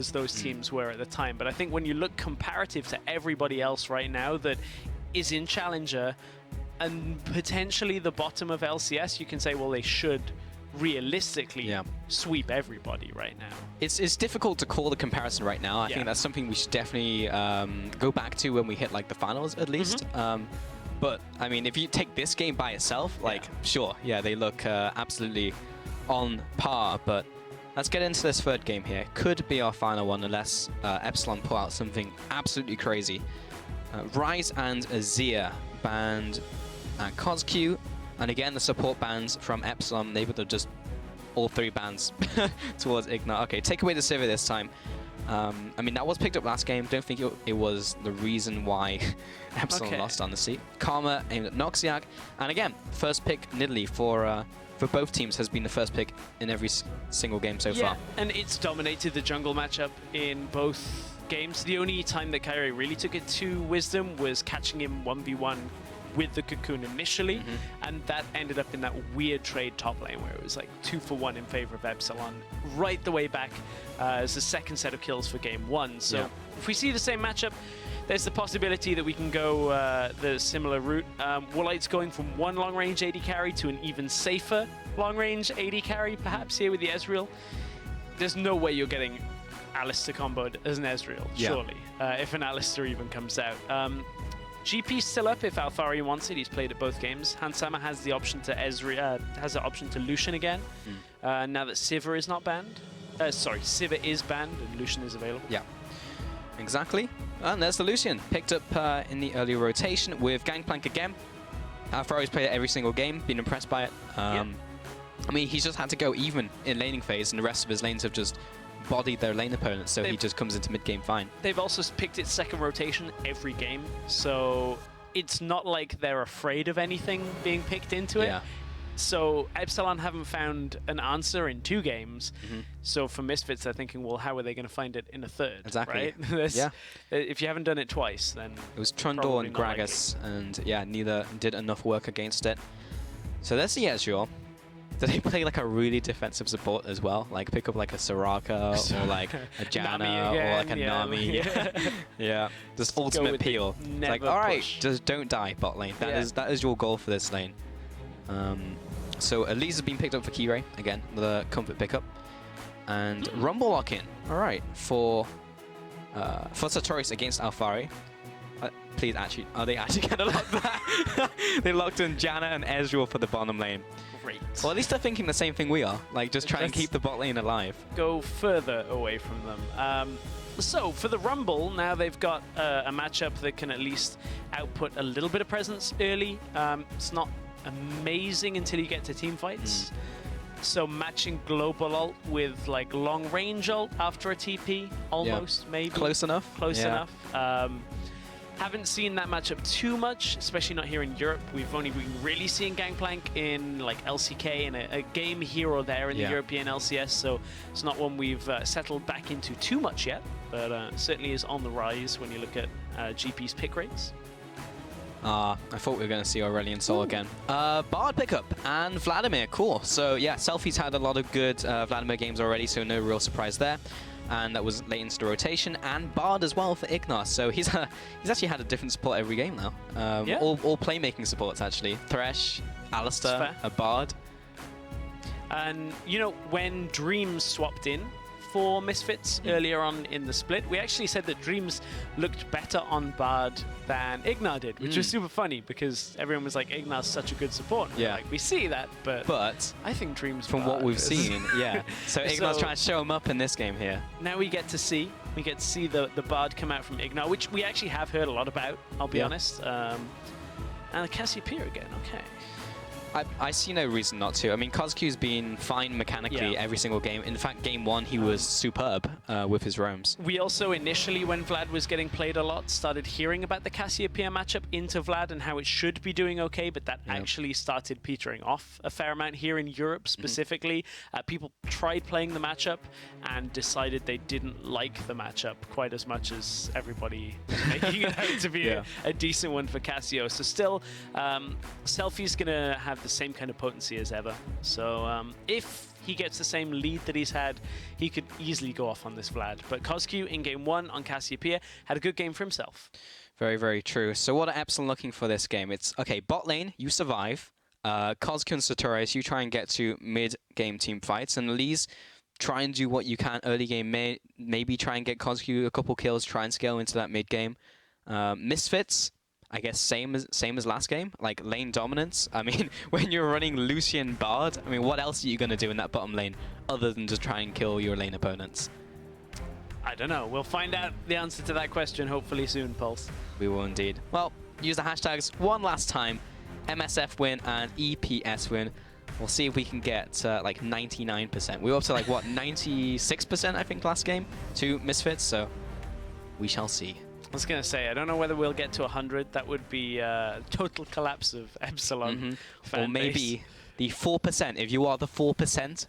as those teams were at the time. But I think when you look comparative to everybody else right now that is in Challenger and potentially the bottom of LCS, you can say, well, they should realistically sweep everybody right now. It's difficult to call the comparison right now. I think that's something we should definitely go back to when we hit like the finals at least. But I mean, if you take this game by itself, like sure, they look absolutely on par, but let's get into this third game here. Could be our final one unless Epsilon pull out something absolutely crazy. Rise and Azir banned at CosQ, and again the support bans from Epsilon. They would have just all 3 bans towards Ignite. Okay, take away the Sivir this time. I mean, that was picked up last game. Don't think it was the reason why Epsilon lost on the seat. Karma aimed at Noxiag, and again, first pick Nidalee for both teams has been the first pick in every single game so far. And it's dominated the jungle matchup in both games. The only time that Kyrie really took it to Wisdom was catching him 1v1 with the Cocoon initially, and that ended up in that weird trade top lane where it was like 2-for-1 in favor of Epsilon right the way back as the second set of kills for game 1. So if we see the same matchup, there's the possibility that we can go the similar route. Woolite's going from one long-range AD carry to an even safer long-range AD carry, perhaps here with the Ezreal. There's no way you're getting Alistar comboed as an Ezreal, surely, if an Alistar even comes out. GP's still up if Alphari wants it. He's played at both games. Hansama has the option to has the option to Lucian again. Now that Sivir is not banned. Sorry, Sivir is banned and Lucian is available. Yeah, exactly. And there's the Lucian picked up in the early rotation with Gangplank again. Alphari's played it every single game. Been impressed by it. I mean, he's just had to go even in laning phase, and the rest of his lanes have just bodied their lane opponents, so he just comes into mid-game fine. They've also picked its second rotation every game, so it's not like they're afraid of anything being picked into it. So Epsilon haven't found an answer in 2 games, so for Misfits they're thinking, well, how are they going to find it in a third? Exactly. Right? If you haven't done it twice, then it was Trundle and Gragas, and neither did enough work against it. So there's the Ezreal. Do they play like a really defensive support as well? Like pick up like a Soraka or like a Janna or like a Nami. Just ultimate peel. It's like, alright, just don't die bot lane. That is your goal for this lane. So Elisa's been picked up for Kirei, again, the comfort pickup. And Rumble lock-in. Alright, for Sartorius against Alphari. Please, actually, are they actually going to lock that? They locked in Janna and Ezreal for the bottom lane. Great. Well, at least they're thinking the same thing we are. Like, just try and keep the bot lane alive. Go further away from them. So, for the Rumble, now they've got a matchup that can at least output a little bit of presence early. It's not amazing until you get to team fights. So matching global ult with like long range ult after a TP, almost, maybe. Close enough. Close enough. Haven't seen that matchup too much, especially not here in Europe. We've only been really seeing Gangplank in like LCK and a game here or there in the European LCS, so it's not one we've settled back into too much yet, but certainly is on the rise when you look at GP's pick rates. I thought we were going to see Aurelion Sol again. Bard pickup and Vladimir, cool. So yeah, Selfie's had a lot of good Vladimir games already, so no real surprise there. And that was late into the rotation, and Bard as well for Ignar. So he's actually had a different support every game now. All playmaking supports actually. Thresh, Alistar, a Bard. And you know, when Dreams swapped in for Misfits earlier on in the split, we actually said that Dreams looked better on Bard than Ignar did, which was super funny because everyone was like, Ignar's such a good support. And like, we see that, but I think Dreams from what we've seen, So Ignar's trying to show him up in this game here. Now we get to see the Bard come out from Ignar, which we actually have heard a lot about, I'll be honest. And the Cassiopeia again, okay. I see no reason not to. I mean, CosQ's been fine mechanically every single game. In fact, game 1, he was superb with his roams. We also initially, when Vlad was getting played a lot, started hearing about the Cassiopeia matchup into Vlad and how it should be doing okay, but that actually started petering off a fair amount here in Europe specifically. People tried playing the matchup and decided they didn't like the matchup quite as much as everybody was making it out to be a decent one for Cassio. So still, Selfie's going to have the same kind of potency as ever. So if he gets the same lead that he's had, he could easily go off on this Vlad. But Cosq in game 1 on Cassiopeia had a good game for himself. Very, very true. So what are Epsilon looking for this game? It's, okay, bot lane, you survive. Cosq and Sartorius, you try and get to mid-game team fights. And Lee's try and do what you can early game. Maybe try and get Cosq a couple kills, try and scale into that mid-game. Misfits, I guess same as last game, like lane dominance. I mean, when you're running Lucian Bard, I mean, what else are you going to do in that bottom lane other than just try and kill your lane opponents? I don't know. We'll find out the answer to that question hopefully soon, Pulse. We will indeed. Well, use the hashtags one last time. MSF win and EPS win. We'll see if we can get like 99%. We were up to like, what, 96% I think last game to Misfits, so we shall see. I was going to say, I don't know whether we'll get to 100. That would be a total collapse of Epsilon fan Or maybe the 4%. If you are the 4%,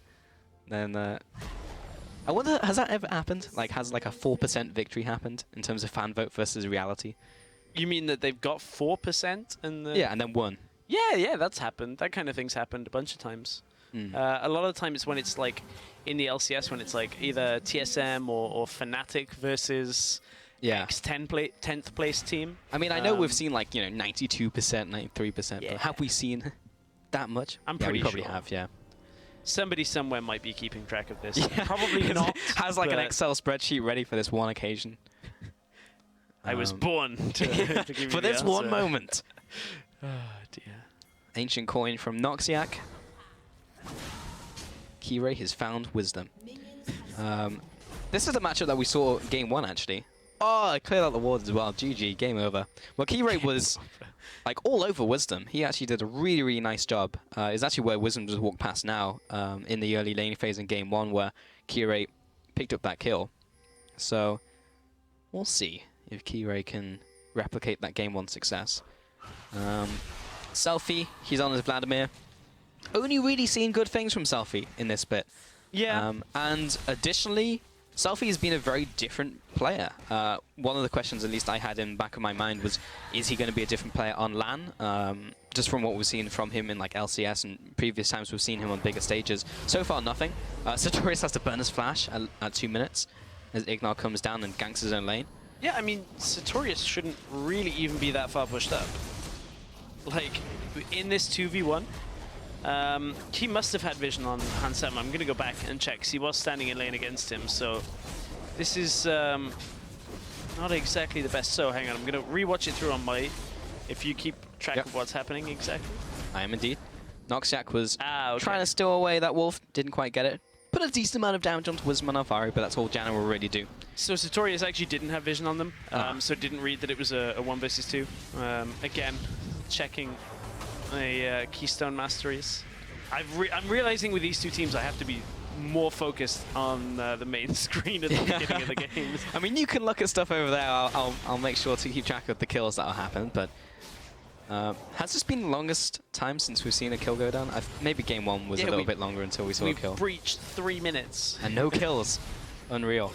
then I wonder, has that ever happened? Like, has like a 4% victory happened in terms of fan vote versus reality? You mean that they've got 4% and yeah, and then won. Yeah, that's happened. That kind of thing's happened a bunch of times. A lot of the time it's when it's like in the LCS when it's like either TSM or Fnatic versus X10th place team. I mean, I know we've seen like, you know, 92%, 93%, but have we seen that much? I'm pretty we probably sure. have, yeah. Somebody somewhere might be keeping track of this. Probably not. Has like an Excel spreadsheet ready for this one occasion. I was born to give you for the this answer. one moment. Oh dear. Ancient coin from Noxiac. Kirei has found wisdom. This is the matchup that we saw game 1 actually. Oh, I cleared out the wards as well. GG, game over. Well, Kirei was like all over Wisdom. He actually did a really, really nice job. It's actually where Wisdom just walked past now in the early lane phase in game 1 where Kirei picked up that kill. So we'll see if Kirei can replicate that game 1 success. Selfie, he's on his Vladimir. Only really seen good things from Selfie in this bit. Yeah. And additionally, Selfie has been a very different player. One of the questions, at least I had in the back of my mind, was, is he going to be a different player on LAN? Just from what we've seen from him in like LCS and previous times we've seen him on bigger stages. So far, nothing. Sartorius has to burn his flash at 2 minutes as Ignar comes down and ganks his own lane. Yeah, I mean, Sartorius shouldn't really even be that far pushed up. Like, in this 2v1, he must have had vision on Hansem. I'm going to go back and check, 'cause he was standing in lane against him, so this is not exactly the best. So hang on, I'm going to rewatch it through on my, if you keep track of what's happening exactly. I am indeed. Noxiac was trying to steal away that wolf, didn't quite get it. Put a decent amount of damage onto Wisdom on Alfari, but that's all Janna will really do. So Sartorius actually didn't have vision on them, so didn't read that it was a 1 versus 2. Again, checking a Keystone Masteries. I'm realizing with these two teams I have to be more focused on the main screen at the beginning of the games. I mean, you can look at stuff over there. I'll make sure to keep track of the kills that will happen, but has this been the longest time since we've seen a kill go down? Maybe game 1 was a little bit longer until we saw a kill. We breached 3 minutes. And no kills. Unreal.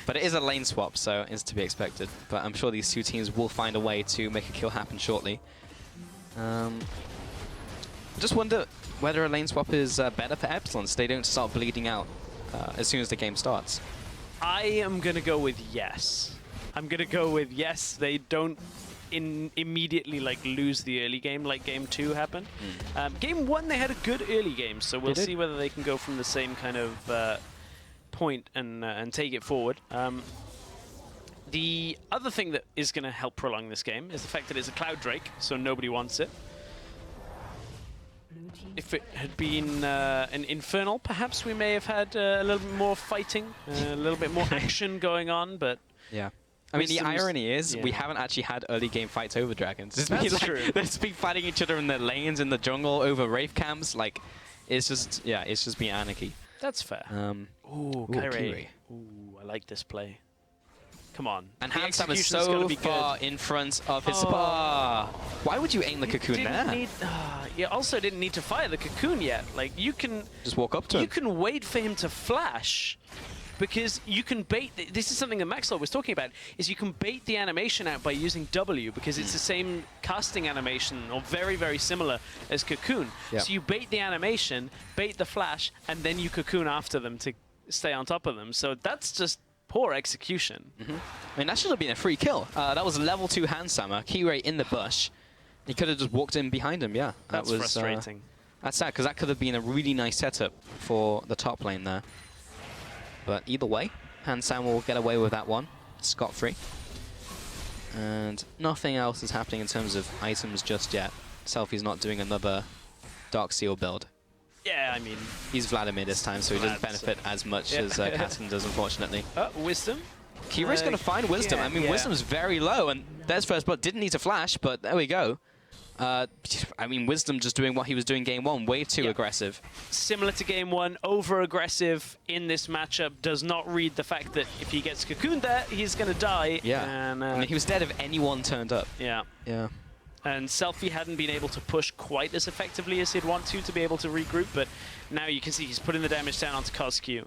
But it is a lane swap, so it's to be expected. But I'm sure these two teams will find a way to make a kill happen shortly. I just wonder whether a lane swap is better for Epsilon so they don't start bleeding out as soon as the game starts. I am going to go with yes. I'm going to go with yes, they don't immediately like lose the early game like game 2 happened. Game 1 they had a good early game, so we'll see whether they can go from the same kind of point and take it forward. The other thing that is going to help prolong this game is the fact that it's a Cloud Drake, so nobody wants it. If it had been an Infernal, perhaps we may have had a little bit more fighting, a little bit more action going on, but... Yeah. I mean, the irony is we haven't actually had early game fights over dragons. That's true. They've just been fighting each other in their lanes in the jungle over Wraith camps. Like, it's just, it's just been anarchy. That's fair. Ooh, Kirei. Ooh, I like this play. Come on. And Hansam is so far in front of his... Why would you aim the cocoon there? You also didn't need to fire the cocoon yet. Like, you can... Just walk up to him. You can wait for him to flash because you can bait. This is something that Maxwell was talking about. Is you can bait the animation out by using W because it's the same casting animation or very, very similar as Cocoon. Yep. So you bait the animation, bait the flash, and then you Cocoon after them to stay on top of them. So that's just poor execution. I mean, that should have been a free kill. That was a level 2 hand slammer. Kirei in the bush. He could have just walked in behind him, yeah. That's was frustrating. That's sad, because that could have been a really nice setup for the top lane there. But either way, Hand Sam will get away with that one, scot-free. And nothing else is happening in terms of items just yet. Selfie's not doing another Dark Seal build. Yeah, I mean... He's Vladimir this time, so he doesn't benefit as much as Kasten does, unfortunately. Wisdom? Kirei's going to find Wisdom. Yeah, I mean, Wisdom's very low, and there's first blood. Didn't need to flash, but there we go. I mean, Wisdom just doing what he was doing game 1, way too aggressive. Similar to game 1, over-aggressive in this matchup, does not read the fact that if he gets cocooned there, he's going to die. Yeah, and, I mean, he was dead if anyone turned up. Yeah. Yeah. And Selfie hadn't been able to push quite as effectively as he'd want to be able to regroup, but now you can see he's putting the damage down onto Cosq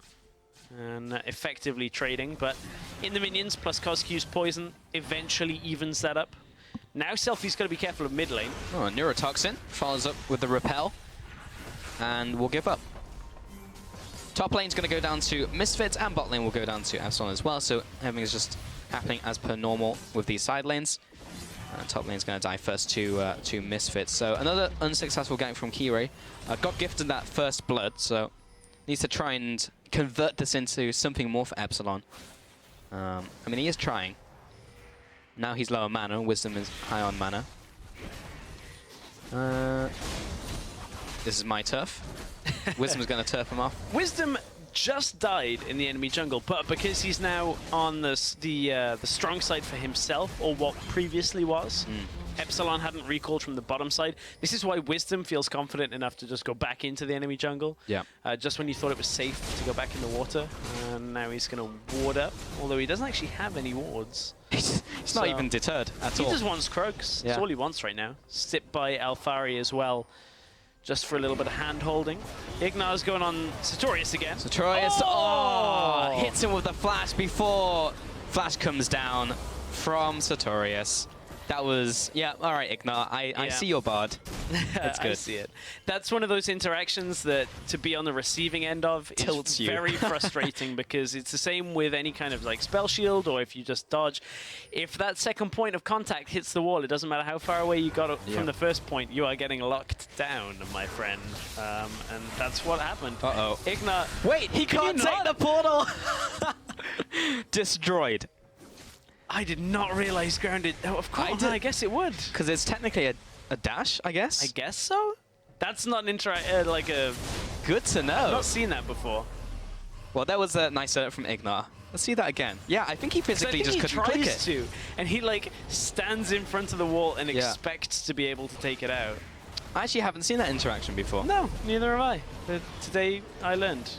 and effectively trading, but in the minions plus Cosq's poison eventually evens that up. Now Selfie's got to be careful of mid lane. Oh, Neurotoxin follows up with the Repel, and will give up. Top lane's going to go down to Misfits, and bot lane will go down to Epsilon as well, so everything is just happening as per normal with these side lanes. Top lane's going to die first to Misfits. So another unsuccessful gank from Kirei. Got gifted that first blood, so needs to try and convert this into something more for Epsilon. I mean, he is trying. Now he's low on mana. Wisdom is high on mana. This is my turf. Wisdom's going to turf him off. Wisdom just died in the enemy jungle, but because he's now on the strong side for himself, or what previously was, Epsilon hadn't recalled from the bottom side. This is why Wisdom feels confident enough to just go back into the enemy jungle. Yeah. Just when you thought it was safe to go back in the water, and now he's going to ward up, although he doesn't actually have any wards. He's not even deterred at all. He just wants Krogs. That's all he wants right now. Sit by Alphari as well, just for a little bit of hand-holding. Ignar's going on Sartorius again. Sartorius, hits him with the flash before flash comes down from Sartorius. That was, all right, Ignar, I see your bard. That's good. I see it. That's one of those interactions that to be on the receiving end of tilts is very frustrating, because it's the same with any kind of like spell shield, or if you just dodge. If that second point of contact hits the wall, it doesn't matter how far away you got from the first point, you are getting locked down, my friend. And that's what happened. Uh-oh. Ignar, wait, he can't take the portal! Destroyed. I did not realize grounded. Oh, of course, I guess it would. Because it's technically a dash, I guess? I guess so? That's not an like a... Good to know. I've not seen that before. Well, that was a nice setup from Ignar. Let's see that again. Yeah, I think he physically just couldn't click it. And he like stands in front of the wall and expects to be able to take it out. I actually haven't seen that interaction before. No, neither have I. But today I learned,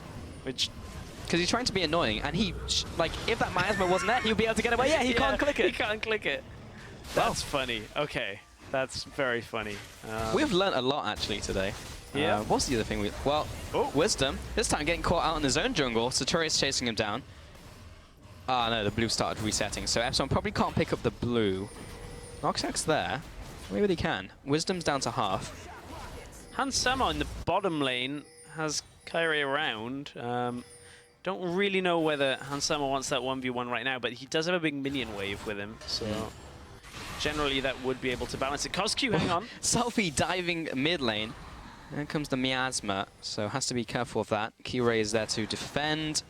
which... Because he's trying to be annoying, and he, like, if that miasma wasn't there, he'd be able to get away. Yeah, he can't click it. He can't click it. That's funny. Okay, that's very funny. We've learnt a lot, actually, today. Yeah. What's the other thing? Wisdom. This time getting caught out in his own jungle. Sartorius chasing him down. Ah, no, the blue started resetting. So Epsilon probably can't pick up the blue. Noxack's there. Maybe they can. Wisdom's down to half. Hans Sama in the bottom lane has Kyrie around. Don't really know whether Hansama wants that 1v1 right now, but he does have a big minion wave with him, so generally that would be able to balance it. Cosq, hang on. Selfie diving mid lane. Here comes the miasma, so has to be careful of that. Kirei is there to defend.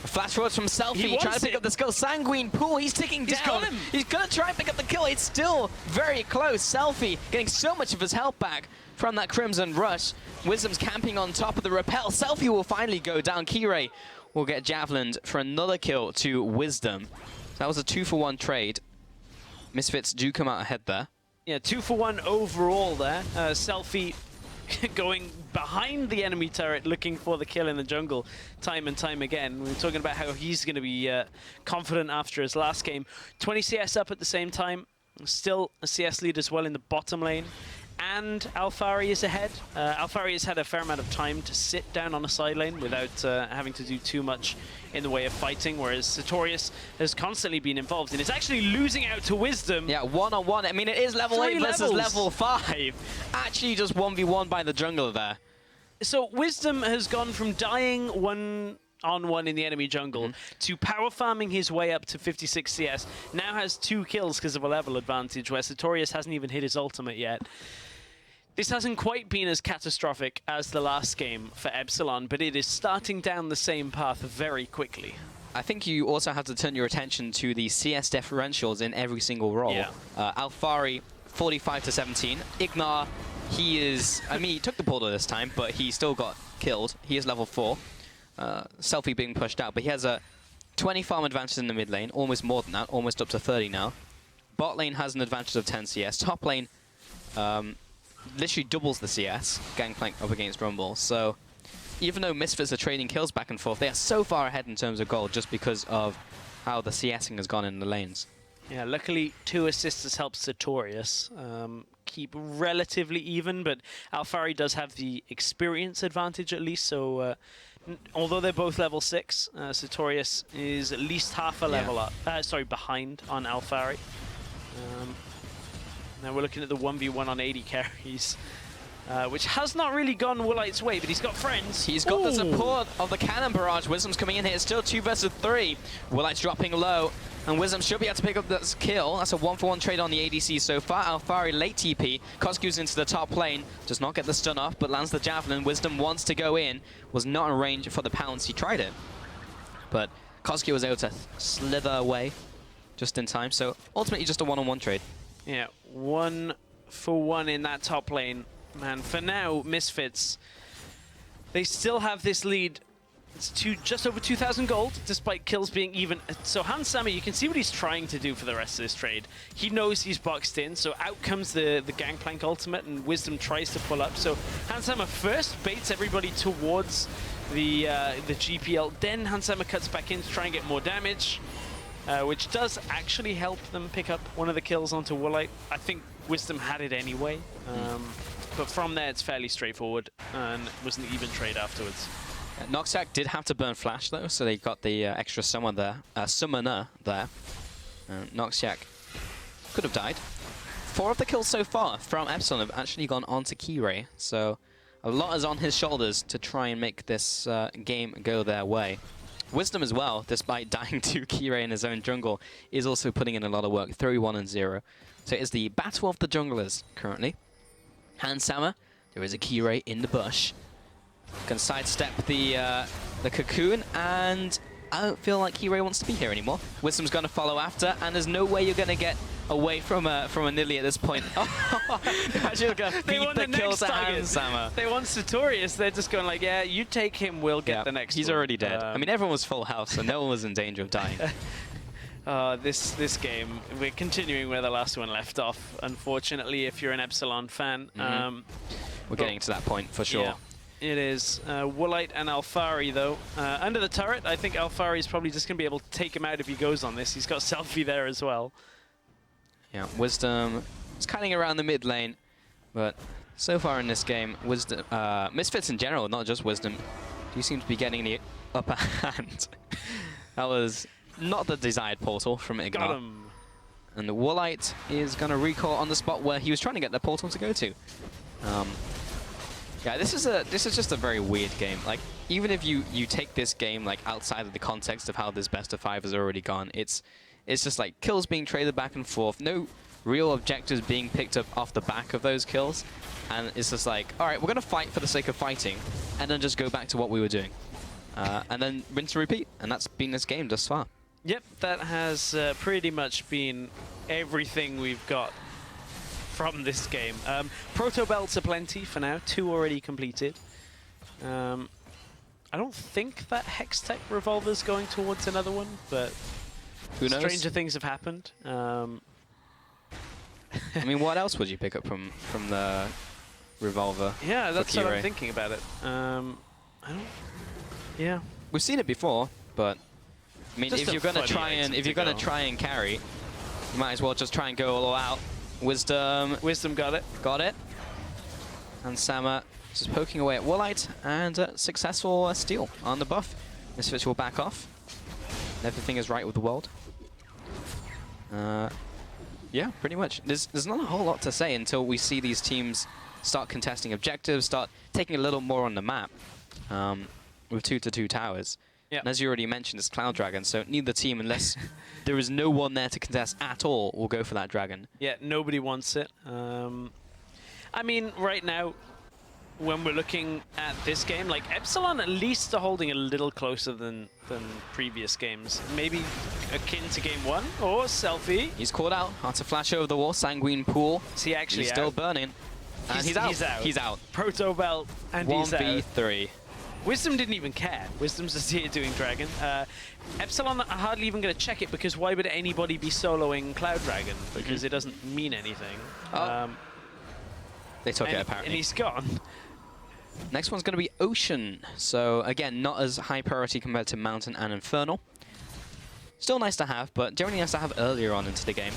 A flash forward from Selfie, trying to pick up the skill. Sanguine Pool, he's ticking down. Got him. He's going to try and pick up the kill. It's still very close. Selfie getting so much of his health back from that Crimson Rush. Wisdom's camping on top of the Repel. Selfie will finally go down. Kirei will get javelined for another kill to Wisdom. So that was a 2-for-1 trade. Misfits do come out ahead there. Yeah, 2-for-1 overall there. Selfie going behind the enemy turret looking for the kill in the jungle time and time again. We were talking about how he's going to be confident after his last game. 20 CS up at the same time. Still a CS lead as well in the bottom lane. And Alphari is ahead. Alphari has had a fair amount of time to sit down on a side lane without having to do too much in the way of fighting, whereas Sartorius has constantly been involved and is actually losing out to Wisdom. Yeah, one-on-one. I mean, it is level 8 versus level 5. Actually just 1v1 by the jungler there. So Wisdom has gone from dying one-on-one in the enemy jungle to power farming his way up to 56 CS. Now has 2 kills because of a level advantage, where Sartorius hasn't even hit his ultimate yet. This hasn't quite been as catastrophic as the last game for Epsilon, but it is starting down the same path very quickly. I think you also have to turn your attention to the CS differentials in every single role. Yeah. Alphari, 45 to 17. Ignar, he is... I mean, he took the portal this time, but he still got killed. He is level 4. Selfie being pushed out, but he has a 20 farm advantage in the mid lane, almost more than that, almost up to 30 now. Bot lane has an advantage of 10 CS. Top lane... literally doubles the CS, Gangplank up against Rumble. So even though Misfits are trading kills back and forth, they are so far ahead in terms of gold just because of how the CSing has gone in the lanes. Yeah, luckily 2 assists has helped Sartorius keep relatively even, but Alphari does have the experience advantage at least, so although they're both level 6, Sartorius is at least half a level up, behind on Alphari. Now we're looking at the 1v1 on 80 carries, which has not really gone Woolite's way, but he's got friends. He's got the support of the cannon barrage. Wisdom's coming in here. It's still 2 versus 3. Woolite's dropping low, and Wisdom should be able to pick up this kill. That's a 1-for-1 trade on the ADC so far. Alphari late TP. Kosku's into the top lane. Does not get the stun off, but lands the javelin. Wisdom wants to go in. Was not in range for the pounce. He tried it, but Kosku was able to slither away just in time. So ultimately just a 1-on-1 trade. Yeah, 1-for-1 in that top lane. Man, for now, Misfits, they still have this lead. It's just over 2,000 gold, despite kills being even. So Hans Sama, you can see what he's trying to do for the rest of this trade. He knows he's boxed in, so out comes the Gangplank ultimate, and Wisdom tries to pull up. So Hans Sama first baits everybody towards the GPL, then Hans Sama cuts back in to try and get more damage. Which does actually help them pick up one of the kills onto Woolite. I think Wisdom had it anyway, but from there it's fairly straightforward, and it was an even trade afterwards. Noxiac did have to burn Flash though, so they got the extra summoner there. Noxiac could have died. 4 of the kills so far from Epsilon have actually gone on to Keyray, so a lot is on his shoulders to try and make this game go their way. Wisdom as well, despite dying to Keyray in his own jungle, is also putting in a lot of work. 3-1-0. So it is the battle of the junglers currently. Hans Sama, there is a Keyray in the bush. Can sidestep the cocoon, and I don't feel like Keyray wants to be here anymore. Wisdom's going to follow after, and there's no way you're going to get away from a Nilly at this point. They're actually going to feed the kill to Hans Sama. They want Sartorius. They're just going like, yeah, you take him, we'll get the next He's one. already dead. I mean, everyone was full health, so no one was in danger of dying. This game, we're continuing where the last one left off, unfortunately, if you're an Epsilon fan. We're getting to that point for sure. Yeah. It is. Woolite and Alphari, though. Under the turret, I think Alphari is probably just going to be able to take him out if he goes on this. He's got Selfie there as well. Yeah, Wisdom is cutting around the mid lane, but so far in this game, Wisdom, Misfits in general, not just Wisdom, do seem to be getting the upper hand. That was not the desired portal from Ignar. Got him. And the Woolite is going to recall on the spot where he was trying to get the portal to go to. Yeah, this is just a very weird game. Like, even if you take this game like outside of the context of how this best of 5 has already gone, it's just like kills being traded back and forth, no real objectives being picked up off the back of those kills, and it's just like, all right, we're gonna fight for the sake of fighting, and then just go back to what we were doing, and then rinse and repeat, and that's been this game thus far. Yep, that has pretty much been everything we've got from this game. Proto belts are plenty for now, 2 already completed. I don't think that Hextech revolver's going towards another one, but who knows? Stranger things have happened. I mean, what else would you pick up from the revolver? Yeah, that's what I'm thinking about it. I don't. Yeah, we've seen it before, but I mean, just if you're gonna try and carry, you might as well just try and go all out. Wisdom got it. Got it. And Sama just poking away at Woolite, and successful steal on the buff. Misfits will back off. everything is right with the world. Yeah, pretty much. There's not a whole lot to say until we see these teams start contesting objectives, start taking a little more on the map with 2-2 towers. Yep. And as you already mentioned, it's Cloud Dragon, so neither team, unless there is no one there to contest at all, will go for that dragon. Yeah, nobody wants it. I mean, right now, when we're looking at this game, like Epsilon at least are holding a little closer than previous games. Maybe akin to game 1 or Selfie. He's caught out. After flash over the wall, Sanguine Pool. Is he actually He's out? still burning. And he's out. He's out. Proto Belt and he's out. 1v3. Wisdom didn't even care. Wisdom's just here doing Dragon. Epsilon are hardly even going to check it because why would anybody be soloing Cloud Dragon? Because it doesn't mean anything. They took it apparently. And he's gone. Next one's going to be Ocean. So again, not as high priority compared to Mountain and Infernal. Still nice to have, but generally nice to have earlier on into the game.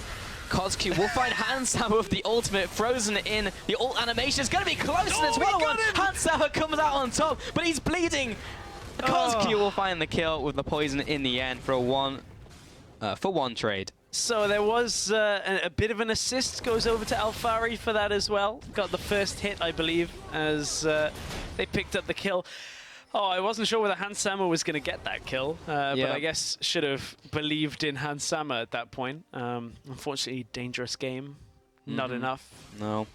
Cosq will find Handsauer with the ultimate frozen in. The ult animation is going to be close, and it's 1-1. Handsauer comes out on top, but he's bleeding. Cosq will find the kill with the poison in the end for a one trade. So there was a bit of an assist, goes over to Alphari for that as well. Got the first hit, I believe, as they picked up the kill. Oh, I wasn't sure whether Handsauer was going to get that kill, but I guess should have believed in Handsauer at that point. Unfortunately, dangerous game. Not enough. No.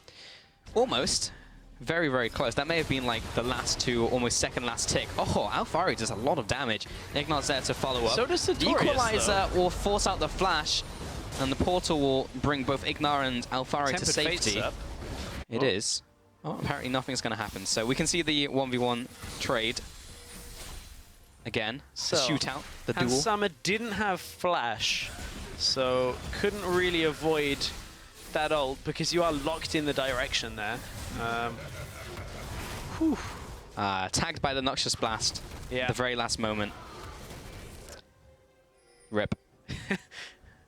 Almost. Very, very close. That may have been like the last two, almost second last tick. Oh, Alphari does a lot of damage. Ignar's there to follow up. So does the Equalizer will force out the flash, and the portal will bring both Ignar and Alphari to safety. It is. Oh, apparently nothing's going to happen. So we can see the 1v1 trade. Again, so the shootout, the duel. Handsauer didn't have flash, so couldn't really avoid that ult because you are locked in the direction there. Tagged by the Noxious Blast at the very last moment. Rip.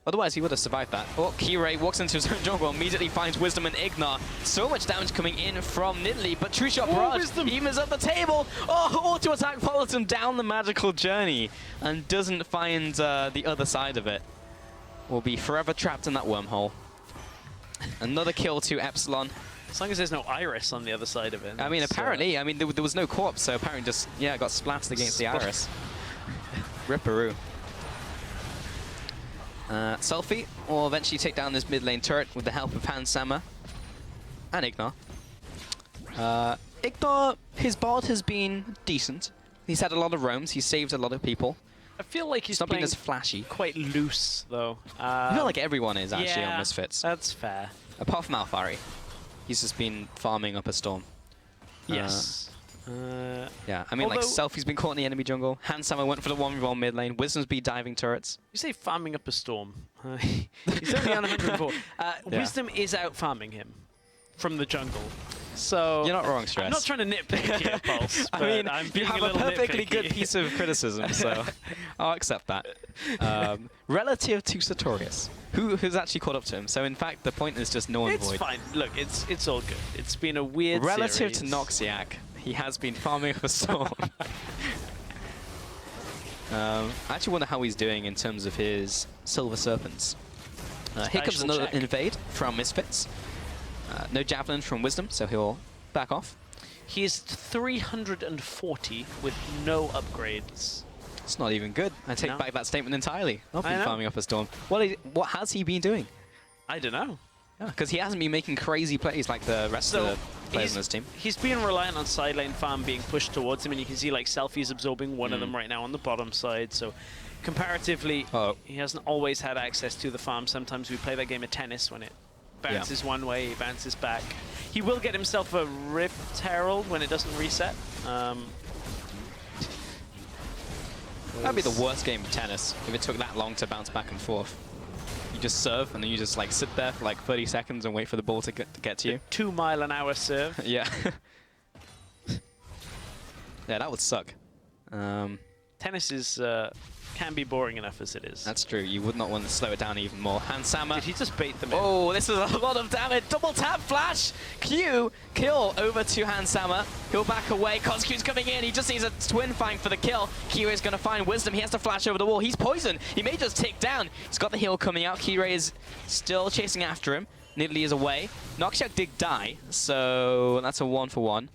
Otherwise, he would have survived that. Oh, Kirei walks into his own jungle, immediately finds Wisdom and Ignar. So much damage coming in from Nidalee, but True Shot Barrage evens up the table. Oh, auto attack follows him down the magical journey and doesn't find the other side of it. Will be forever trapped in that wormhole. Another kill to Epsilon. As long as there's no Iris on the other side of it. I mean, apparently, I mean, there was no corpse, so apparently just, got splatted against the Iris. Ripperoo. Selfie will eventually take down this mid lane turret with the help of Handsauer and Ignar. Ignar, his bard has been decent. He's had a lot of roams. He's saved a lot of people. I feel like he's playing as flashy. Quite loose, though. I feel like everyone is actually on Misfits. That's fair. Apart from Alphari. He's just been farming up a storm. Yes. Yeah, I mean, like, Selfie's been caught in the enemy jungle. Handsauer went for the 1v1 mid lane. Wisdom's been diving turrets. You say farming up a storm. He's only on 104. Wisdom is out farming him from the jungle. So you're not wrong, Stress. I'm not trying to nitpick here, Pulse. I mean, you have a perfectly good piece of criticism, so I'll accept that. Relative to Sartorius, who's actually caught up to him. So in fact, the point is just null and void. It's fine. Look, it's all good. It's been a weird Relative series. to Noxiac, he has been farming up a storm. I actually wonder how he's doing in terms of his Silver Serpents. Here comes another invade from Misfits. No Javelin from Wisdom, so he'll back off. He is 340 with no upgrades. It's not even good. I take back that statement entirely. Not been farming up a storm. What has he been doing? I don't know. Because he hasn't been making crazy plays like the rest of the players on his team. He's been reliant on side lane farm being pushed towards him, and you can see like Selfie's absorbing one of them right now on the bottom side. So comparatively, he hasn't always had access to the farm. Sometimes we play that game of tennis when it bounces one way, he bounces back. He will get himself a Rift Herald when it doesn't reset. That'd be the worst game of tennis if it took that long to bounce back and forth. You just serve and then you just like sit there for like 30 seconds and wait for the ball to get to you. 2-mile-an-hour serve. Yeah. Yeah, that would suck. Tennis is can be boring enough as it is. That's true. You would not want to slow it down even more. Hansama. Did he just bait them in? Oh, this is a lot of damage. Double tap flash. Q kill over to Hansama. He'll back away. Cosq's coming in. He just needs a twin fang for the kill. Q is going to find Wisdom. He has to flash over the wall. He's poisoned. He may just tick down. He's got the heal coming out. Kirei is still chasing after him. Nidalee is away. Noxiak did die, so that's a 1-for-1.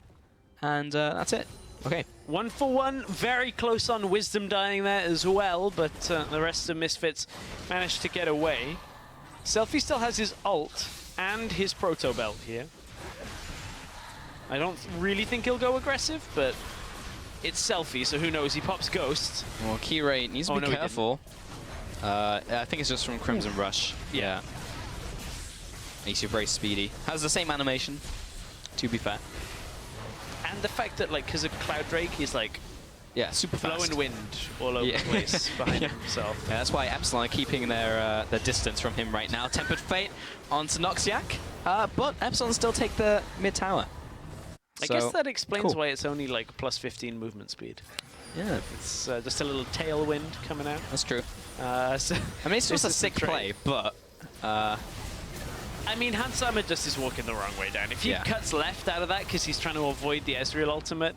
And that's it. Okay. 1-for-1, very close on Wisdom dying there as well, but the rest of Misfits managed to get away. Selfie still has his ult and his Proto Belt here. I don't really think he'll go aggressive, but it's Selfie, so who knows? He pops Ghost. Well, Kirei needs to be careful. I think it's just from Crimson Rush. Yeah. Makes you very speedy. Has the same animation, to be fair. And the fact that, like, because of Cloud Drake, he's like, super fast. Flowing wind all over the place behind himself. Yeah, that's why Epsilon are keeping their distance from him right now. Tempered Fate onto Noxiak, but Epsilon still take the mid tower. I guess that explains why it's only like plus 15 movement speed. Yeah. It's just a little tailwind coming out. That's true. So I mean, it's just a sick play, but... I mean, Hansama just is walking the wrong way down. If he cuts left out of that because he's trying to avoid the Ezreal ultimate,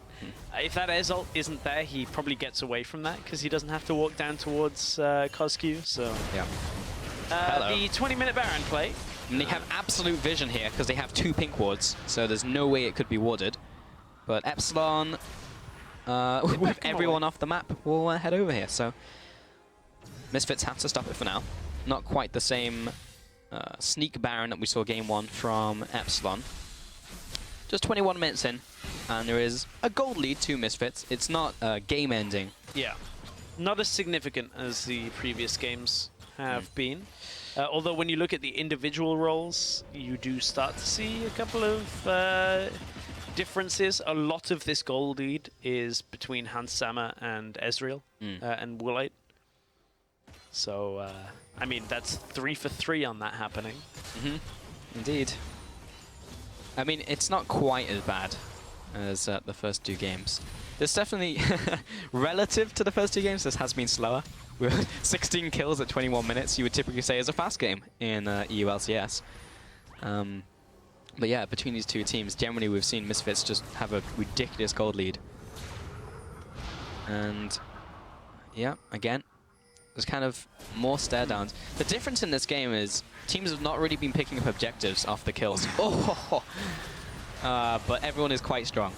if that Ez ult isn't there, he probably gets away from that because he doesn't have to walk down towards Cosq. So the 20-minute Baron play. And they have absolute vision here because they have 2 pink wards, so there's no way it could be warded. But Epsilon, with everyone off the map, will head over here. So Misfits have to stop it for now. Not quite the same sneak Baron that we saw game 1 from Epsilon. Just 21 minutes in, and there is a gold lead to Misfits. It's not game ending. Yeah. Not as significant as the previous games have been. Although when you look at the individual roles, you do start to see a couple of differences. A lot of this gold lead is between Hansama and Ezreal and Woolite. So, I mean, that's 3 for 3 on that happening. Indeed. I mean, it's not quite as bad as the first 2 games. There's definitely, relative to the first 2 games, this has been slower. 16 kills at 21 minutes, you would typically say is a fast game in EU LCS. But yeah, between these 2 teams, generally we've seen Misfits just have a ridiculous gold lead. And yeah, again, there's kind of more stare downs. The difference in this game is teams have not really been picking up objectives off the kills. But everyone is quite strong.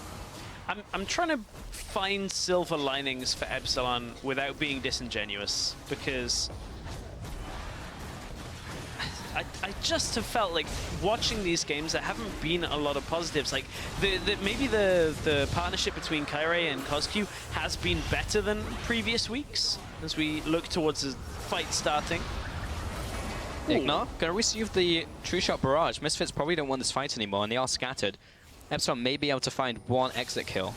I'm trying to find silver linings for Epsilon without being disingenuous, because I just have felt like watching these games, there haven't been a lot of positives. Like maybe the partnership between Kirei and Cosq has been better than previous weeks as we look towards the fight starting. Ignore gonna receive the True Shot Barrage. Misfits probably don't want this fight anymore, and they are scattered. Epsilon may be able to find 1 exit kill,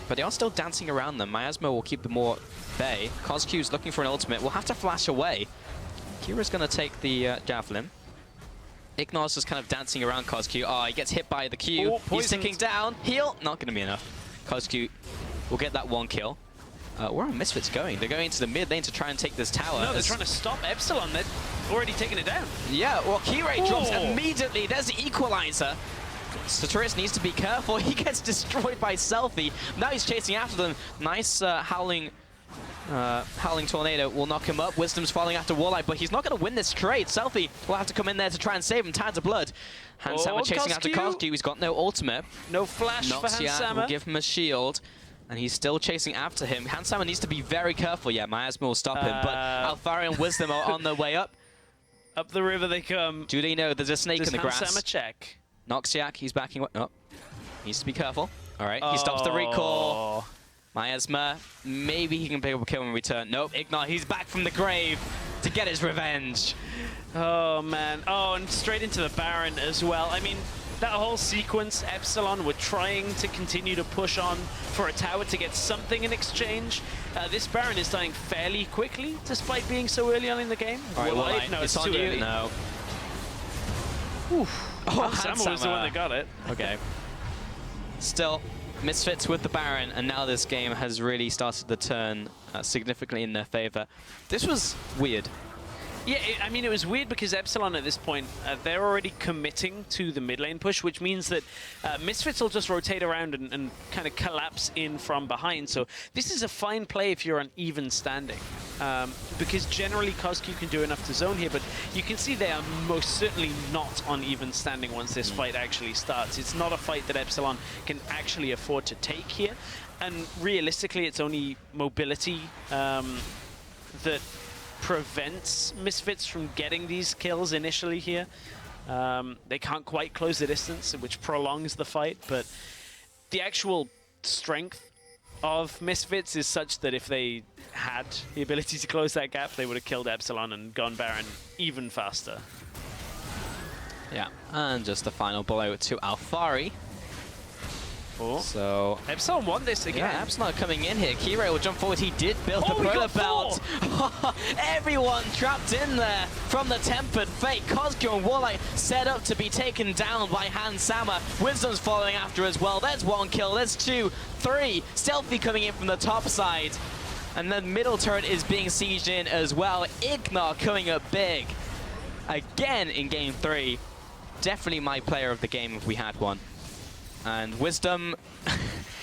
but they are still dancing around them. Miasma will keep them more bay. Cosq's looking for an ultimate. Will have to flash away. Kira's going to take the Javelin. Ignor's just kind of dancing around Cosq. Oh, he gets hit by the Q. He's ticking down. Heal. Not going to be enough. Cosq will get that 1 kill. Where are Misfits going? They're going into the mid lane to try and take this tower. No, they're trying to stop Epsilon. They're already taking it down. Yeah, well, Kirei drops immediately. There's the equalizer. Saturis needs to be careful. He gets destroyed by Selfie. Now he's chasing after them. Nice Howling Tornado will knock him up. Wisdom's following after Warlight, but he's not going to win this trade. Selfie will have to come in there to try and save him. Tides of Blood. Hansama chasing after Cosq. He's got no ultimate. No flash for Hansama. Will give him a shield, and he's still chasing after him. Hansama needs to be very careful. Yeah, Miasma will stop him, but Alfari and Wisdom are on their way up. Up the river they come. Do they know there's a snake in the grass? Hansama check. Noxiak, he's backing up. Oh, needs to be careful. All right, he stops the recall. Miasma, maybe he can pick up a kill in return. Nope, Ignore, he's back from the grave to get his revenge. Oh, man. Oh, and straight into the Baron as well. I mean, that whole sequence, Epsilon were trying to continue to push on for a tower to get something in exchange. This Baron is dying fairly quickly, despite being so early on in the game. All right, well, no, it's on you. Early. No. Oof. Oh, Hansama was the one that got it. Okay. Still, Misfits with the Baron, and now this game has really started to turn significantly in their favor. This was weird. Yeah, I mean, it was weird because Epsilon at this point, they're already committing to the mid lane push, which means that Misfits will just rotate around and kind of collapse in from behind. So this is a fine play if you're on even standing, because generally Cosq can do enough to zone here, but you can see they are most certainly not on even standing once this fight actually starts. It's not a fight that Epsilon can actually afford to take here, and realistically, it's only mobility that prevents Misfits from getting these kills initially here. They can't quite close the distance, which prolongs the fight, but the actual strength of Misfits is such that if they had the ability to close that gap, they would have killed Epsilon and gone Baron even faster. Yeah, and just the final blow to Alphari. Oh. So Epsilon won this again. Yeah, Epsilon coming in here. Kire will jump forward. He did build the Proto Belt. Everyone trapped in there from the Tempered Fate. Cosq and Warlight set up to be taken down by Hans Sama. Wisdom's following after as well. There's one kill. There's 2, 3. Stealthy coming in from the top side. And then middle turret is being sieged in as well. Ignar coming up big. Again in game 3. Definitely my player of the game if we had one. And Wisdom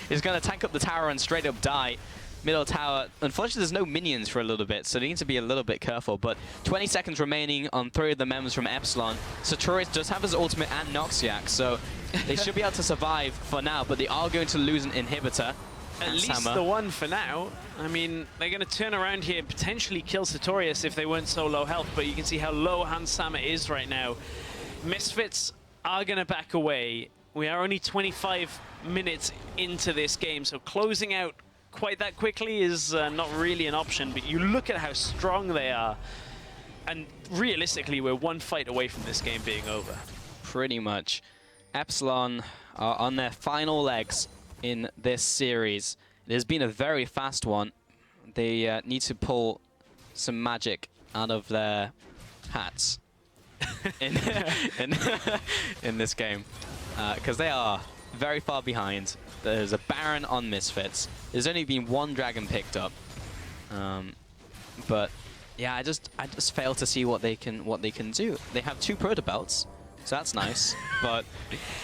is going to tank up the tower and straight up die. Middle tower, unfortunately there's no minions for a little bit, so they need to be a little bit careful. But 20 seconds remaining on 3 of the members from Epsilon. Sartorius does have his ultimate and Noxiac, so they should be able to survive for now, but they are going to lose an inhibitor. At least the one for now. I mean, they're going to turn around here and potentially kill Sartorius if they weren't so low health, but you can see how low Hans Sama is right now. Misfits are going to back away. We are only 25 minutes into this game, so closing out quite that quickly is not really an option, but you look at how strong they are, and realistically, we're one fight away from this game being over. Pretty much. Epsilon are on their final legs in this series. It has been a very fast one. They need to pull some magic out of their hats in this game. Because they are very far behind. There's a Baron on Misfits. There's only been 1 dragon picked up, but yeah, I just fail to see what they can do. They have 2 Proto Belts, so that's nice. But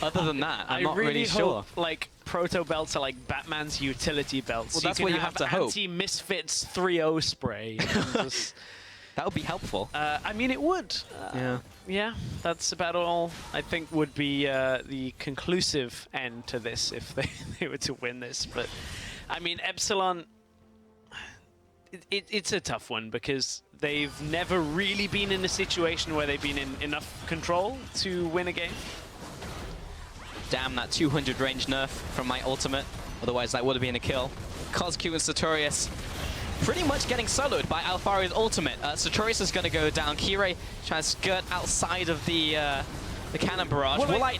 other than that, I'm not really sure. Like Proto Belts are like Batman's utility belts. Well, that's what you have to hope. Anti-Misfits 3-0 spray. That would be helpful. I mean, it would. Yeah, that's about all I think would be the conclusive end to this if they were to win this. But, I mean, Epsilon, it's a tough one because they've never really been in a situation where they've been in enough control to win a game. Damn, that 200 range nerf from my ultimate. Otherwise, that would have been a kill. Cosq and Sartorius pretty much getting soloed by Alphari's ultimate. Sartorius is going to go down. Kire trying to skirt outside of the cannon barrage. Warlight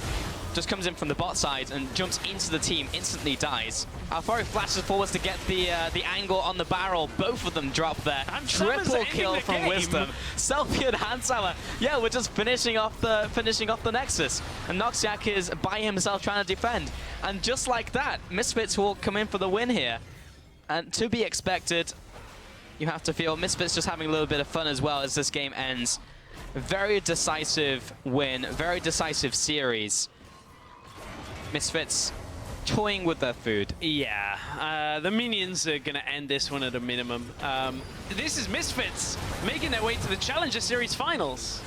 just comes in from the bot side and jumps into the team, instantly dies. Alphari flashes forwards to get the angle on the barrel. Both of them drop there. Triple kill from Wisdom. Selfie Hans Sama. Yeah, we're just finishing off the Nexus. And Noxiac is by himself trying to defend. And just like that, Misfits will come in for the win here. And to be expected, you have to feel Misfits just having a little bit of fun as well as this game ends. Very decisive win, very decisive series. Misfits toying with their food. Yeah, the minions are going to end this one at a minimum. This is Misfits making their way to the Challenger Series Finals.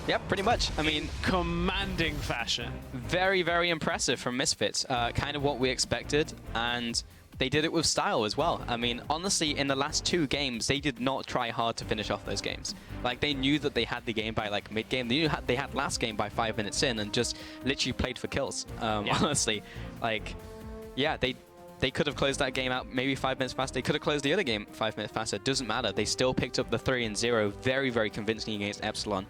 Yep, pretty much. I mean, commanding fashion. Very, very impressive from Misfits. Kind of what we expected, and they did it with style as well. I mean, honestly, in the last 2 games, they did not try hard to finish off those games. Like, they knew that they had the game by, like, mid-game. They knew they had last game by 5 minutes in and just literally played for kills, honestly. Like, yeah, they could have closed that game out maybe 5 minutes faster. They could have closed the other game 5 minutes faster. It doesn't matter. They still picked up the 3-0 very, very convincingly against Epsilon.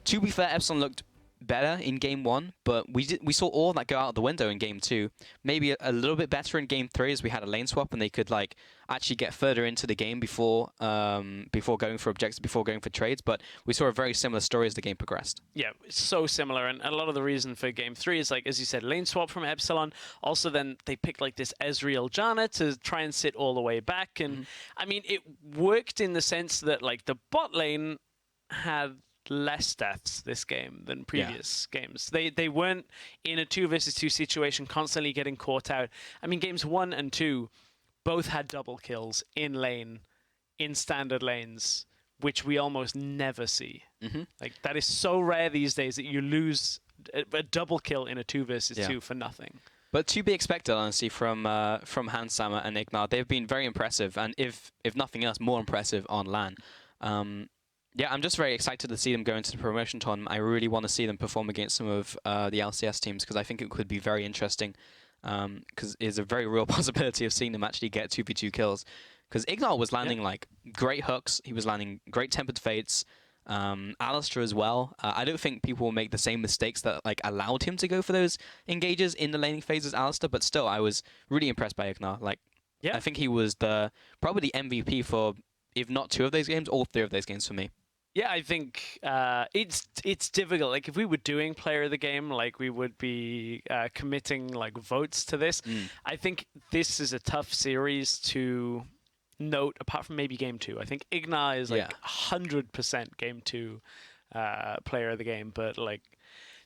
To be fair, Epsilon looked better in game 1, but we saw all that go out the window in game 2. Maybe a little bit better in game 3 as we had a lane swap and they could like actually get further into the game before going for objectives, before going for trades. But we saw a very similar story as the game progressed. Yeah, so similar, and a lot of the reason for game 3 is like, as you said, lane swap from Epsilon. Also, then they picked like this Ezreal Janna to try and sit all the way back, and I mean, it worked in the sense that like the bot lane had less deaths this game than previous games. They weren't in a 2 versus 2 situation, constantly getting caught out. I mean, games 1 and 2 both had double kills in lane, in standard lanes, which we almost never see. Like, that is so rare these days that you lose a double kill in a 2 versus 2 for nothing. But to be expected, honestly, from Hansama and Ignar, they've been very impressive, and if nothing else, more impressive on LAN. Yeah, I'm just very excited to see them go into the promotion tournament. I really want to see them perform against some of the LCS teams because I think it could be very interesting. Because there's a very real possibility of seeing them actually get 2v2 kills. Because Ignar was landing like great hooks, he was landing great tempered fates, Alistair as well. I don't think people will make the same mistakes that like allowed him to go for those engages in the laning phase as Alistair, but still, I was really impressed by Ignar. Like, I think he was probably the MVP for, if not 2 of those games, all 3 of those games for me. Yeah, I think it's difficult. Like, if we were doing player of the game, like, we would be committing like votes to this. I think this is a tough series to note, apart from maybe game 2. I think Ignar is like 100% game 2 player of the game, but like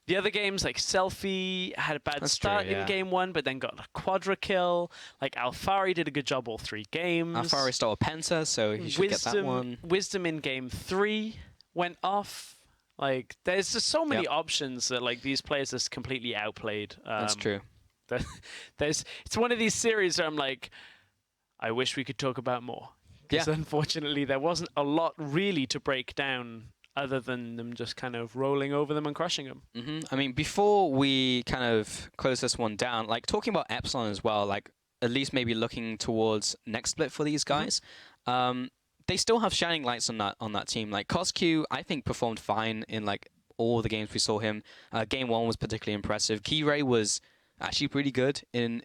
the other games, like Selfie had a bad start in game 1, but then got a quadra kill. Like Alfari did a good job all 3 games. Alfari stole a Penta, so he should get that one. Wisdom in game 3 went off. Like, there's just so many options that like these players are completely outplayed. That's true. It's one of these series where I'm like, I wish we could talk about more. Because unfortunately, there wasn't a lot really to break down other than them just kind of rolling over them and crushing them. I mean, before we kind of close this one down, like talking about Epsilon as well, like at least maybe looking towards next split for these guys, they still have shining lights on that team. Like Cosq, I think performed fine in like all the games we saw him. Game 1 was particularly impressive. Keyray was actually pretty good in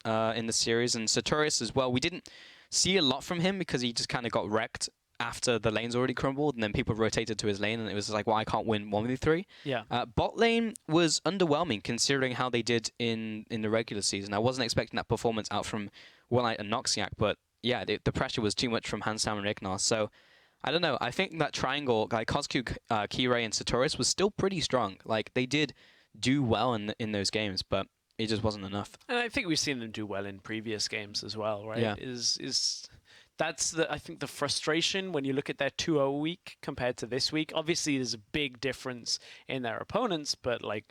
the series, and Sartorius as well. We didn't see a lot from him because he just kind of got wrecked after the lane's already crumbled, and then people rotated to his lane, and it was like, well, I can't win 1v3. Yeah. Bot lane was underwhelming considering how they did in the regular season. I wasn't expecting that performance out from One-Night and Noxiac, but yeah, the pressure was too much from Hansam and Ignar. So I don't know. I think that triangle, like Cosq, Keyray, and Sartorius, was still pretty strong. Like, they did do well in those games, but it just wasn't enough. And I think we've seen them do well in previous games as well, right? Yeah. That's I think the frustration when you look at their 2-0 week compared to this week. Obviously, there's a big difference in their opponents, but like,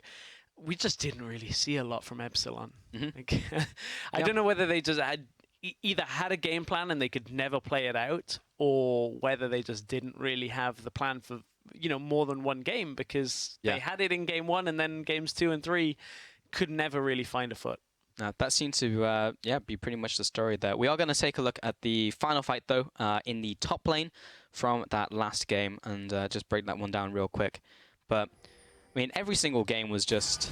we just didn't really see a lot from Epsilon. Like, I don't know whether they just either had a game plan and they could never play it out, or whether they just didn't really have the plan for more than one game, because they had it in game 1 and then games 2 and 3 could never really find a foot. That seemed to be pretty much the story there. We are going to take a look at the final fight, though, in the top lane from that last game, and just break that one down real quick. But, I mean, every single game was just...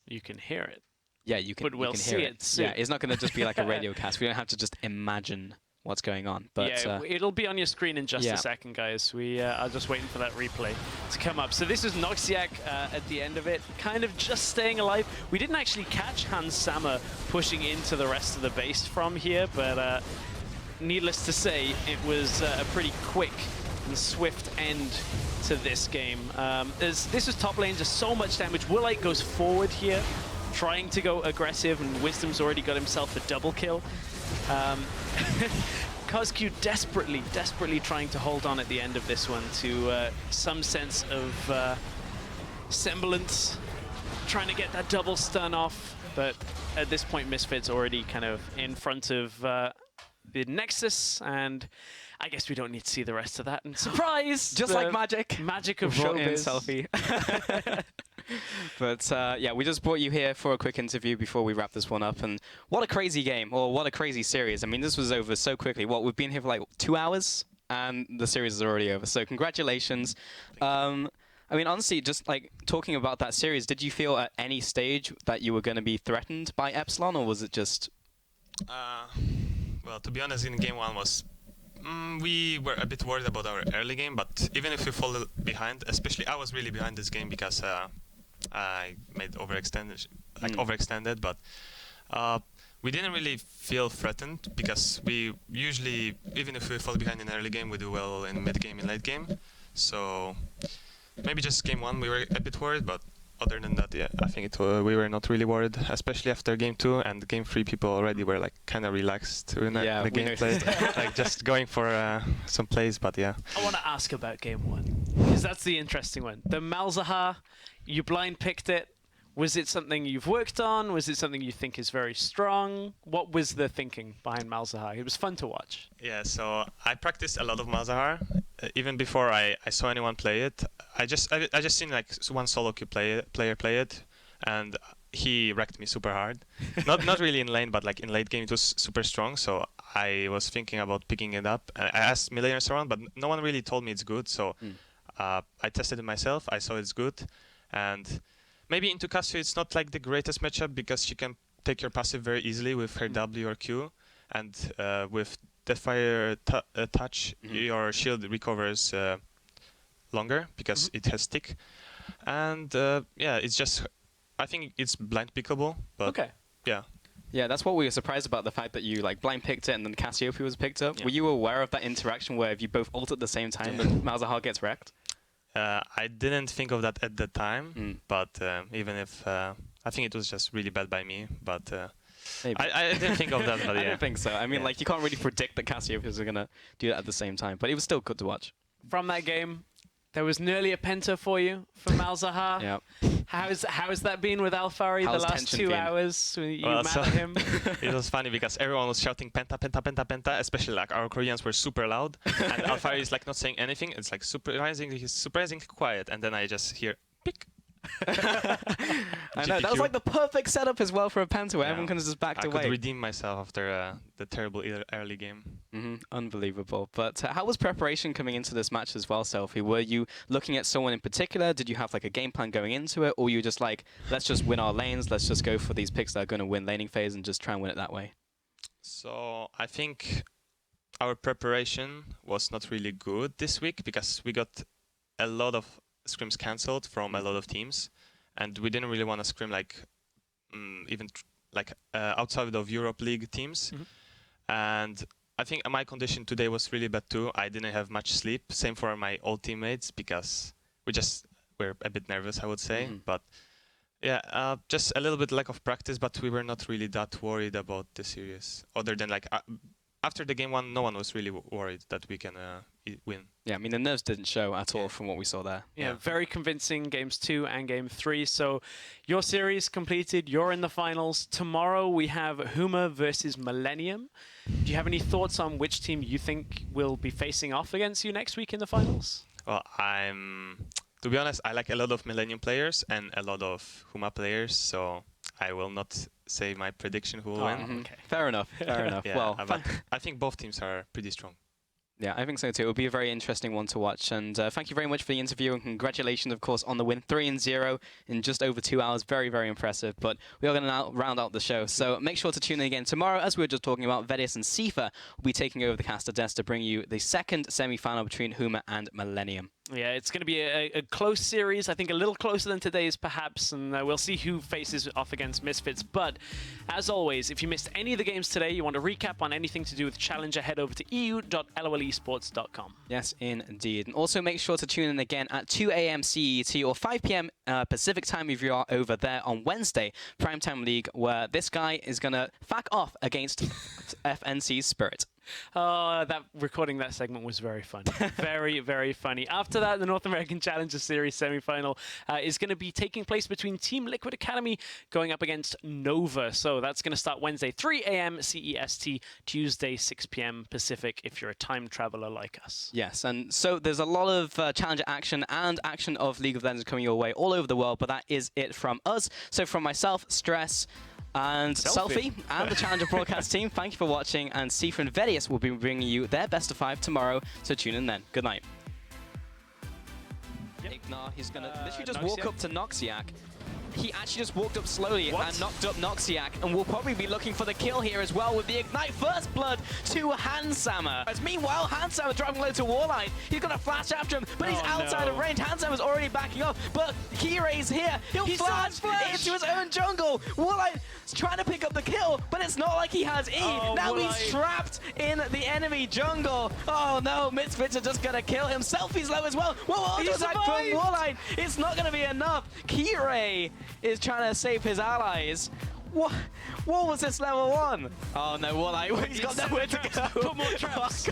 You can hear it. Yeah, you can, but we'll see hear it soon. Yeah, it's not going to just be like a radio cast. We don't have to just imagine what's going on. But it'll be on your screen in just a second, guys. We are just waiting for that replay to come up. So this is Noxiac at the end of it, kind of just staying alive. We didn't actually catch Hansama pushing into the rest of the base from here, but needless to say, it was a pretty quick and swift end to this game. This was top lane, just so much damage. Woolite goes forward here, trying to go aggressive, and Wisdom's already got himself a double kill. Cosq desperately trying to hold on at the end of this one to some sense of semblance, trying to get that double stun off, but at this point Misfits already kind of in front of the Nexus, and I guess we don't need to see the rest of that. And surprise! Just like magic! Magic of showbiz. Selfie. But yeah, we just brought you here for a quick interview before we wrap this one up. And what a crazy game, or what a crazy series. I mean, this was over so quickly. We've been here for like 2 hours, and the series is already over. So congratulations. I I mean, honestly, just like talking about that series, did you feel at any stage that you were going to be threatened by Epsilon, or was it just? Well, to be honest, in game one we were a bit worried about our early game, but even if we fall behind, especially I was really behind this game because I made overextended, but we didn't really feel threatened because we usually, even if we fall behind in early game, we do well in mid game and late game. So maybe just game one we were a bit worried, but other than that, yeah, I think we were not really worried, especially after game 2 and game 3. People already were like kind of relaxed in the gameplay, like just going for some plays. But yeah, I want to ask about game 1 because that's the interesting one. The Malzahar, you blind picked it. Was it something you've worked on? Was it something you think is very strong? What was the thinking behind Malzahar? It was fun to watch. Yeah, so I practiced a lot of Malzahar. Even before I saw anyone play it, I just seen like one solo queue player play it, and he wrecked me super hard. not really in lane, but like in late game it was super strong. So I was thinking about picking it up. I asked millionaires around, but no one really told me it's good. So I tested it myself. I saw it's good, and maybe into Casio it's not like the greatest matchup because she can take your passive very easily with her W or Q, and with Deathfire touch, your shield recovers longer because it has stick. And yeah, it's just, I think it's blind pickable, but yeah. Yeah, that's what we were surprised about, the fact that you like blind picked it and then Cassiopeia was picked up. Yeah. Were you aware of that interaction where if you both ult at the same time, then Malzahar gets wrecked? I didn't think of that at the time, but even if I think it was just really bad by me, but I didn't think of that. But yeah. I don't think so. I mean, like you can't really predict that Cassiopeia are gonna do that at the same time, but it was still good to watch. From that game, there was nearly a penta for you for Malzahar. Yeah. How's that been with Alphari the last 2 hours? You mad at him? It was funny because everyone was shouting penta, penta, penta, penta, especially like our Koreans were super loud, and Alphari is like not saying anything. It's like surprisingly quiet, and then I just hear pick. I know, that was like the perfect setup as well for a penta where everyone kind of just backed away. I could redeem myself after the terrible early game. Unbelievable. But how was preparation coming into this match as well, Selfie? Were you looking at someone in particular? Did you have like a game plan going into it? Or you just like, let's just win our lanes, let's just go for these picks that are going to win laning phase and just try and win it that way? So I think our preparation was not really good this week because we got a lot of scrims cancelled from a lot of teams, and we didn't really want to scrim like even like outside of Europe League teams. And I think my condition today was really bad too. I didn't have much sleep. Same for my old teammates because we're a bit nervous, I would say. But yeah, just a little bit lack of practice, but we were not really that worried about the series. Other than like after the game 1, no one was really worried that we can win. Yeah, I mean, the nerves didn't show at all from what we saw there. Yeah, very convincing games 2 and game 3. So your series completed. You're in the finals. Tomorrow we have Huma versus Millennium. Do you have any thoughts on which team you think will be facing off against you next week in the finals? Well, to be honest, I like a lot of Millennium players and a lot of Huma players, so I will not say my prediction who will win. Okay. Fair enough. Fair enough. Yeah, well, but I think both teams are pretty strong. Yeah, I think so too. It will be a very interesting one to watch. And thank you very much for the interview, and congratulations, of course, on the win. 3-0 in just over 2 hours. Very, very impressive. But we are going to now round out the show. So make sure to tune in again tomorrow. As we were just talking about, Vedius and Sifa will be taking over the caster desk to bring you the second semi-final between Huma and Millennium. Yeah, it's going to be a close series. I think a little closer than today's, perhaps, and we'll see who faces off against Misfits. But as always, if you missed any of the games today, you want to recap on anything to do with Challenger, head over to eu.lolesports.com. Yes, indeed. And also make sure to tune in again at 2 a.m. CET or 5 p.m. Pacific time if you are over there on Wednesday, Primetime League, where this guy is going to fack off against FNC's Spirit. That recording that segment was very funny. Very, very funny. After that, the North American Challenger Series semi-final is going to be taking place between Team Liquid Academy going up against Nova. So that's going to start Wednesday, 3 a.m. CEST, Tuesday, 6 p.m. Pacific, if you're a time traveler like us. Yes, and so there's a lot of Challenger action and action of League of Legends coming your way all over the world, but that is it from us. So from myself, Stress, and Selfie and the Challenger broadcast team, thank you for watching, and Sifa and Vedius will be bringing you their best of 5 tomorrow, so tune in then. Good night. Ignar, he's gonna literally just Noxiac? walk up to Noxiac. He actually just walked up slowly What? and knocked up Noxiac, and will probably be looking for the kill here as well with the Ignite First Blood to Hansammer. As meanwhile, Hansammer driving low to Warline. He's gonna flash after him, but he's outside of range. Hansammer's already backing up, but Kirei's here. He'll flash into his own jungle. Warline's trying to pick up the kill, but it's not like he has E. Now he's trapped in the enemy jungle. Oh no, Misfits are just gonna kill himself. He's low as well. Whoa, auto attack from Warline. It's not gonna be enough. Kirei is trying to save his allies. What was this level 1? Oh no, Warline, he's got nowhere to go. Put more traps.